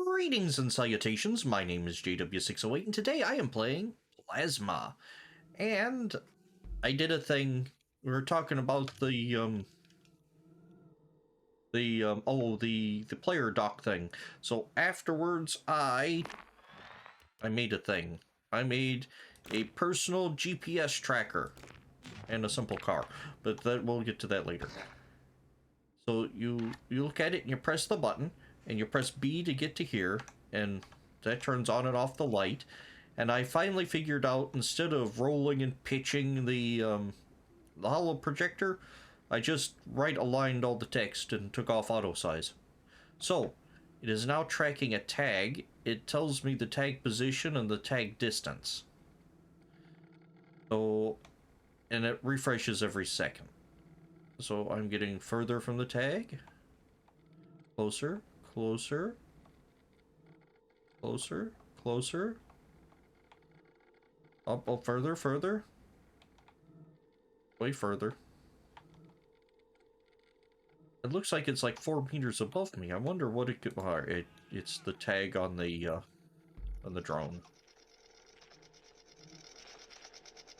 Greetings and salutations, my name is JW608 and today I am playing Plasma. And I did a thing, we were talking about the player doc thing. So afterwards I made a thing. I made a personal GPS tracker and a simple car, but we'll get to that later. So you look at it and you press the button and you press B to get to here, and that turns on and off the light. And I finally figured out, instead of rolling and pitching the holo projector, I just right aligned all the text and took off auto size. So it is now tracking a tag. It tells me the tag position and the tag distance. So, and it refreshes every second. So I'm getting further from the tag. Closer, closer, closer, closer. Up, further, further. Way further. It looks like it's like 4 meters above me. I wonder what it could. It's the tag on the drone.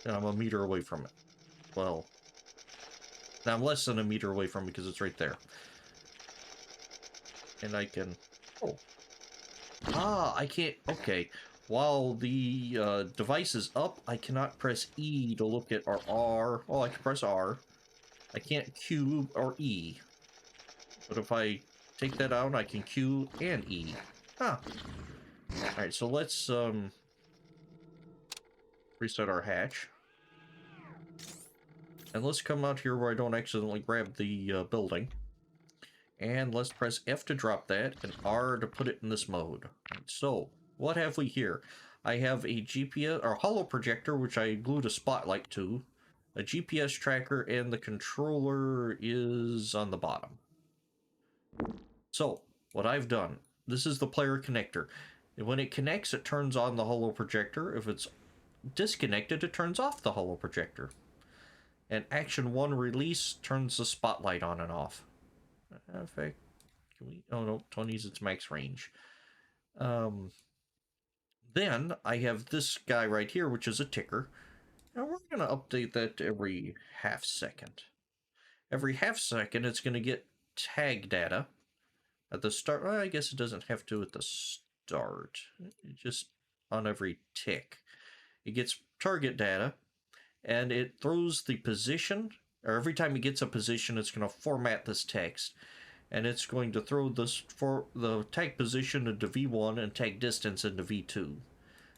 And I'm a meter away from it. Well, now I'm less than a meter away from it because it's right there. And I can. Oh. Ah, I can't. Okay. While the device is up, I cannot press E to look at, or R. Oh, I can press R. I can't Q or E. But if I take that out, I can Q and E. Huh. Alright, so let's reset our hatch. And let's come out here where I don't accidentally grab the building. And let's press F to drop that, and R to put it in this mode. So, what have we here? I have a GPS, or holo projector, which I glued a spotlight to, a GPS tracker, and the controller is on the bottom. So, what I've done, this is the player connector. And when it connects, it turns on the holo projector. If it's disconnected, it turns off the holo projector. And Action 1 release turns the spotlight on and off. In fact, can we? Oh no, 20's its max range. Then I have this guy right here, which is a ticker, and we're going to update that every half second. Every half second, it's going to get tag data at the start. Well, I guess it doesn't have to at the start. Just on every tick, it gets target data, and it throws the position. Or every time it gets a position, it's going to format this text. And it's going to throw this for the tag position into V1 and tag distance into V2.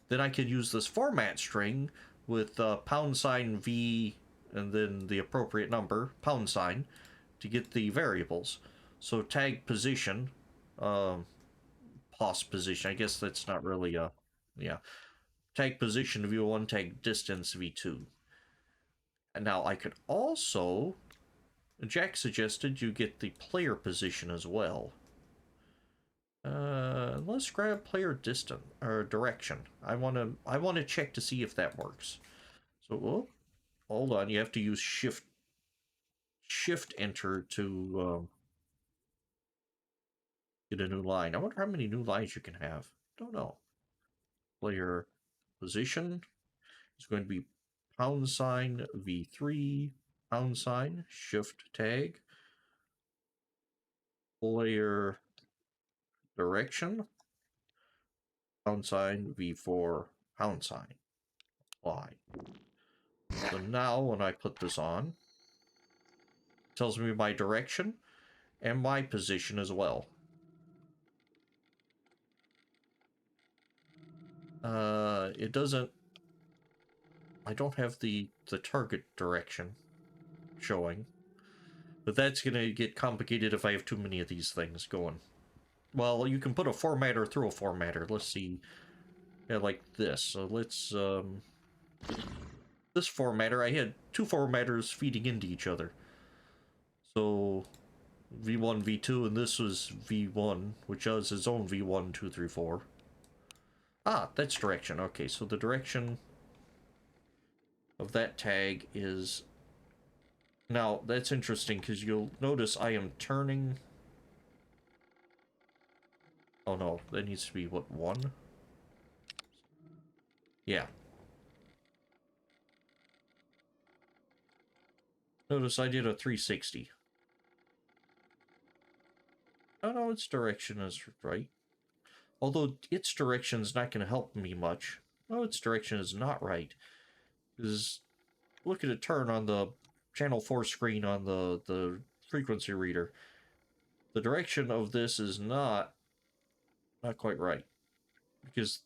Then I could use this format string with # V and then the appropriate number, # to get the variables. So tag position, pos position, I guess that's not really a, yeah. Tag position V1, tag distance V2. And now I could also, Jack suggested you get the player position as well. Let's grab player distance or direction. I want to check to see if that works. So, oh, hold on. You have to use shift enter to get a new line. I wonder how many new lines you can have. Don't know. Player position is going to be # V3 # shift tag. Player direction # V4 # Y. So now when I put this on, it tells me my direction and my position as well. It doesn't, I don't have the target direction showing, but that's gonna get complicated if I have too many of these things going. Well, you can put a formatter through a formatter. Let's see. Yeah, like this. So let's, this formatter, I had 2 formatters feeding into each other. So, V1, V2, and this was V1, which has its own V1, 2, 3, 4. Ah, that's direction. Okay, so the direction of that tag is... Now, that's interesting, because you'll notice I am turning... Oh no, that needs to be, what, 1? Yeah. Notice I did a 360. Oh no, its direction is right. Although its direction is not going to help me much. No, its direction is not right. Because look at it turn on the channel 4 screen on the frequency reader. The direction of this is not quite right. Because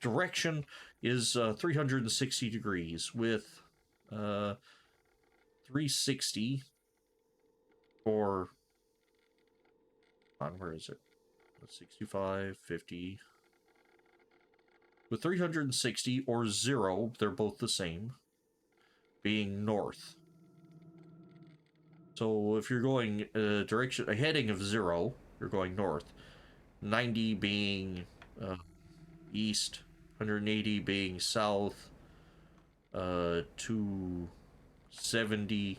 direction is 360 degrees with 360 for, where is it? 65, 50. With 360 or 0, they're both the same, being north. So if you're going a heading of 0, you're going north. 90 being east, 180 being south, 270,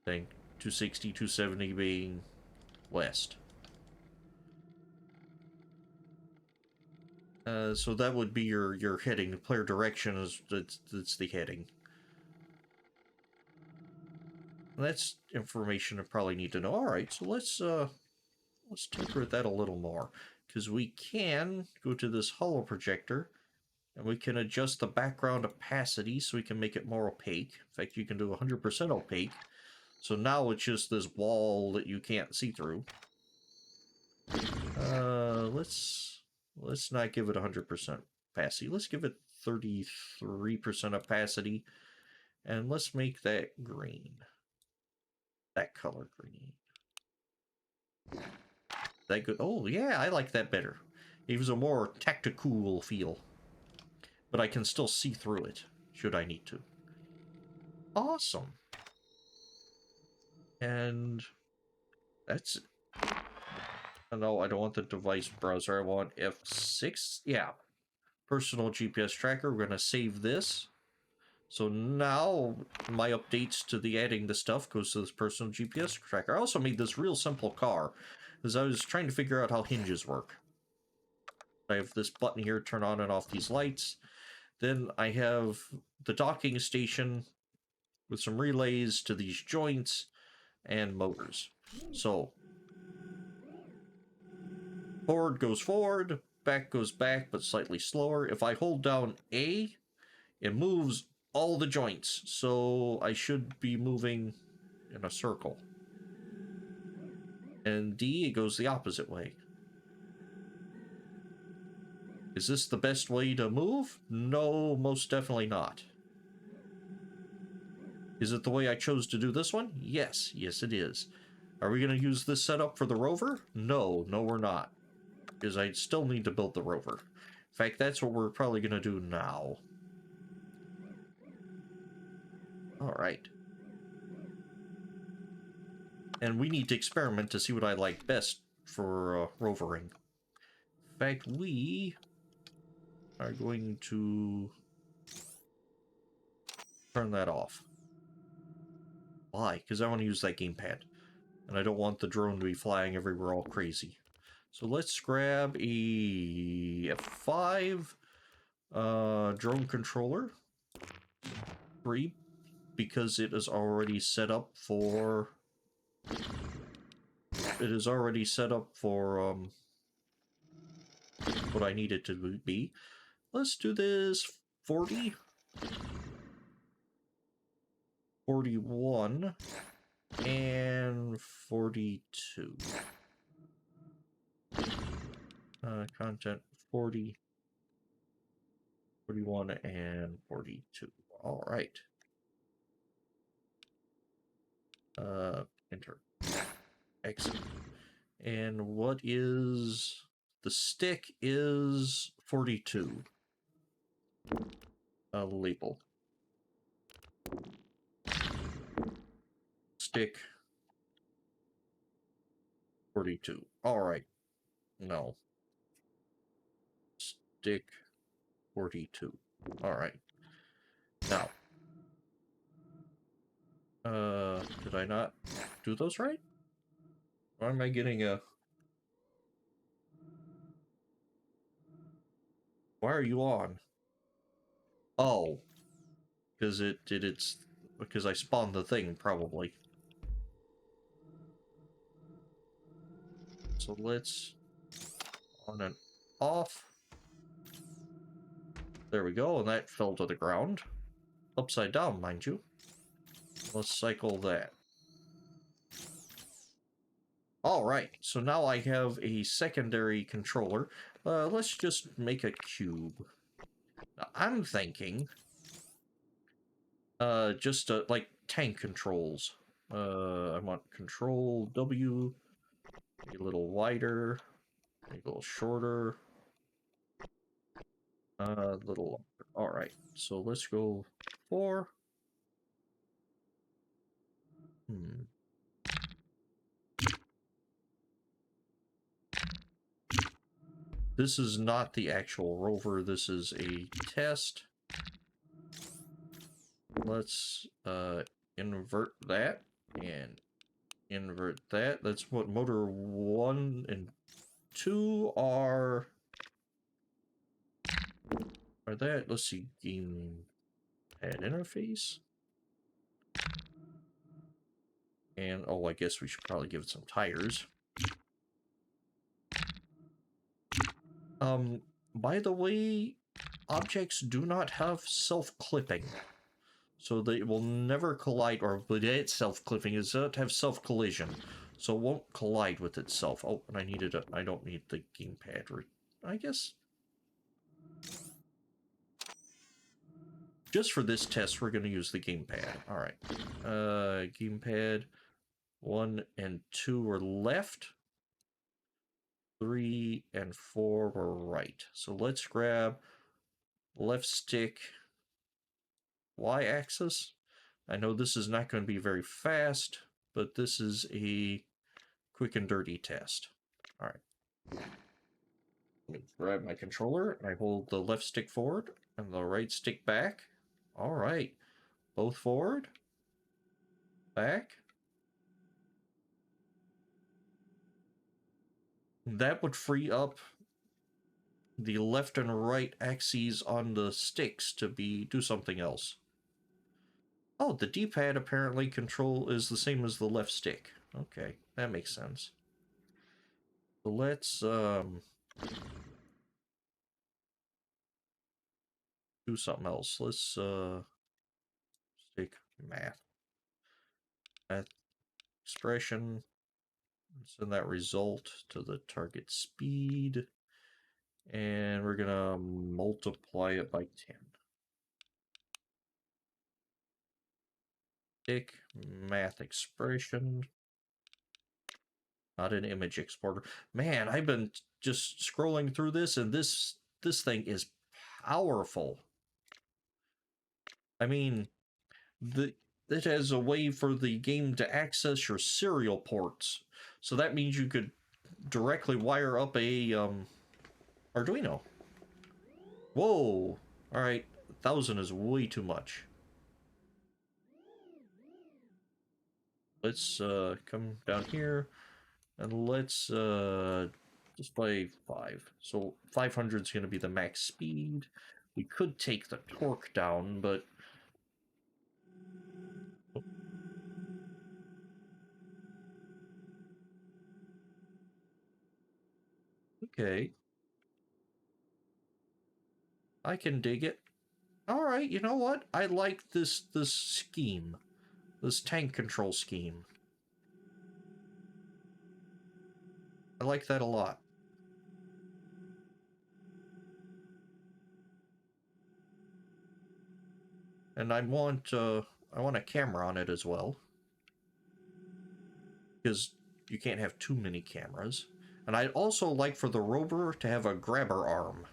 I think 260, 270 being west. So that would be your heading. The player direction is that's the heading. And that's information I probably need to know. All right, so let's tinker with that a little more, because we can go to this holo projector and we can adjust the background opacity so we can make it more opaque. In fact, you can do 100% opaque. So now it's just this wall that you can't see through. Let's not give it 100% opacity. Let's give it 33% opacity, and let's make that green. That color green. That good? Oh yeah, I like that better. It gives a more tactical feel, but I can still see through it should I need to. Awesome. And that's, no, I don't want the device browser. I want F6. Yeah. Personal GPS tracker. We're going to save this. So now my updates to the adding the stuff goes to this personal GPS tracker. I also made this real simple car because I was trying to figure out how hinges work. I have this button here, turn on and off these lights. Then I have the docking station with some relays to these joints and motors. So forward goes forward, back goes back, but slightly slower. If I hold down A, it moves all the joints. So I should be moving in a circle. And D, it goes the opposite way. Is this the best way to move? No, most definitely not. Is it the way I chose to do this one? Yes, yes it is. Are we going to use this setup for the rover? No, no we're not. Because I still need to build the rover. In fact, that's what we're probably going to do now. Alright. And we need to experiment to see what I like best for rovering. In fact, we are going to turn that off. Why? Because I want to use that gamepad. And I don't want the drone to be flying everywhere all crazy. So let's grab a F5 drone controller. 3, because it is already set up for... It is already set up for what I need it to be. Let's do this 40. 41. And 42. Content 40, 41, and 42. All right. Enter. Exit. And what is the stick is 42. Label. Stick 42. All right. No. Stick 42. All right. Now, did I not do those right? Why am I getting a... Why are you on? Oh, because it did its... Because I spawned the thing, probably. So let's... On and off. There we go, and that fell to the ground. Upside down, mind you. Let's cycle that. Alright, so now I have a secondary controller. Let's just make a cube. Now, I'm thinking... just, like, tank controls. I want control W, a little wider, a little shorter, a little... Alright, so let's go 4. This is not the actual rover, this is a test. Let's invert that and invert that. That's what motor 1 and 2 are. Are that? Let's see, game pad interface. And oh, I guess we should probably give it some tires. By the way, objects do not have self-clipping. So they will never collide, or but it's self-clipping, is that have self-collision. So it won't collide with itself. Oh, and I don't need the gamepad, I guess. Just for this test, we're going to use the gamepad. Alright. Gamepad 1 and 2 were left. 3 and 4 were right. So let's grab left stick, Y-axis. I know this is not going to be very fast, but this is a quick and dirty test. Alright. Let me grab my controller, and I hold the left stick forward and the right stick back. Alright. Both forward. Back. That would free up the left and right axes on the sticks to do something else. Oh, the D-pad apparently control is the same as the left stick. Okay, that makes sense. So let's do something else. Let's stick math expression. Send that result to the target speed, and we're gonna multiply it by 10. Stick math expression. Not an image exporter. Man, I've been just scrolling through this, and this thing is powerful. I mean, it has a way for the game to access your serial ports. So that means you could directly wire up a Arduino. Whoa! Alright, 1,000 is way too much. Let's come down here, and let's just play 5. So 500 is going to be the max speed. We could take the torque down, but... Okay. I can dig it. Alright, you know what? I like this scheme. This tank control scheme. I like that a lot. And I want a camera on it as well. Because you can't have too many cameras. And I'd also like for the rover to have a grabber arm.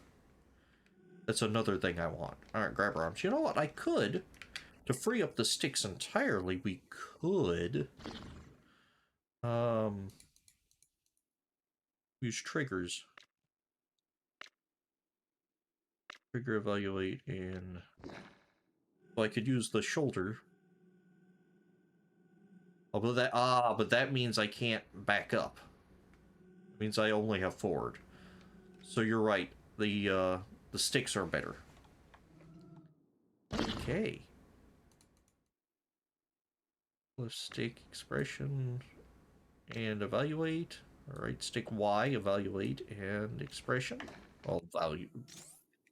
That's another thing I want. Alright, grabber arms. You know what? I could, to free up the sticks entirely, we could use triggers. Trigger evaluate, and well, I could use the shoulder. Oh, but that means I can't back up. It means I only have forward. So you're right. The The sticks are better. Okay. Left stick expression and evaluate. Right stick Y, evaluate and expression. Well,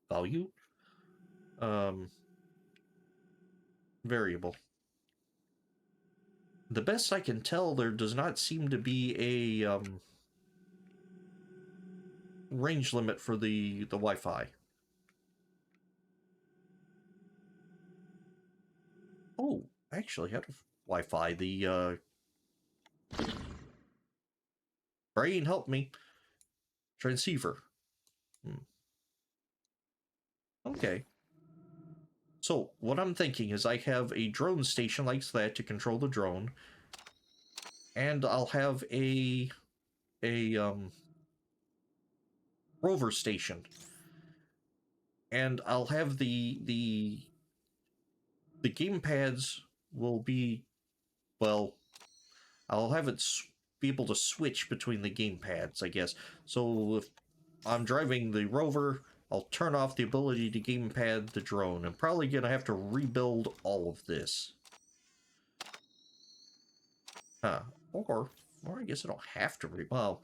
value. Um, variable. The best I can tell, there does not seem to be a range limit for the Wi-Fi. Oh, I actually had a Wi-Fi. The brain help me. Transceiver. Hmm. Okay. So what I'm thinking is I have a drone station like that to control the drone, and I'll have a rover station, and I'll have the game pads will be, well, I'll have it be able to switch between the game pads, I guess. So if I'm driving the rover, I'll turn off the ability to gamepad the drone. I'm probably gonna have to rebuild all of this. Huh. Or I guess I don't have to well,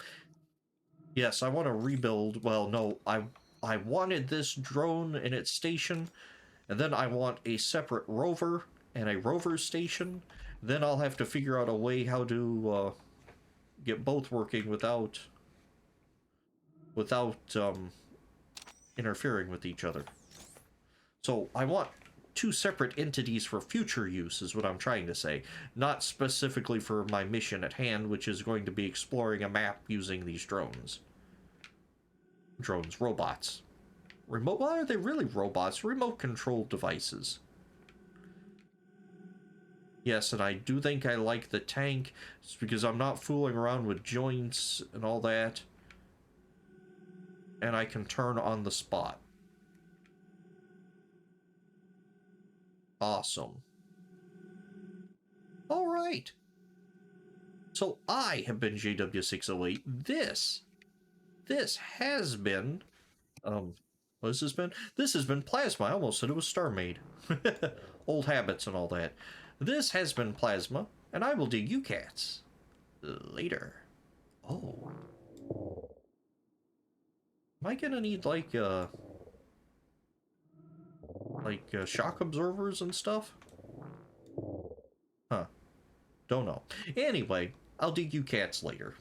yes, I want to rebuild. Well, no, I wanted this drone in its station, and then I want a separate rover and a rover station. Then I'll have to figure out a way how to get both working without interfering with each other. So I want two separate entities for future use is what I'm trying to say, not specifically for my mission at hand, which is going to be exploring a map using these drones. Robots. Remote, well, are they really robots? Remote controlled devices. Yes, and I do think I like the tank. It's because I'm not fooling around with joints and all that. And I can turn on the spot. Awesome. All right. So I have been JW608. This has been, what has this been? This has been Plasma. I almost said it was Star Maid. Old habits and all that. This has been Plasma, and I will dig you cats later. Oh. Am I gonna need, shock observers and stuff? Huh. Don't know. Anyway, I'll dig you cats later.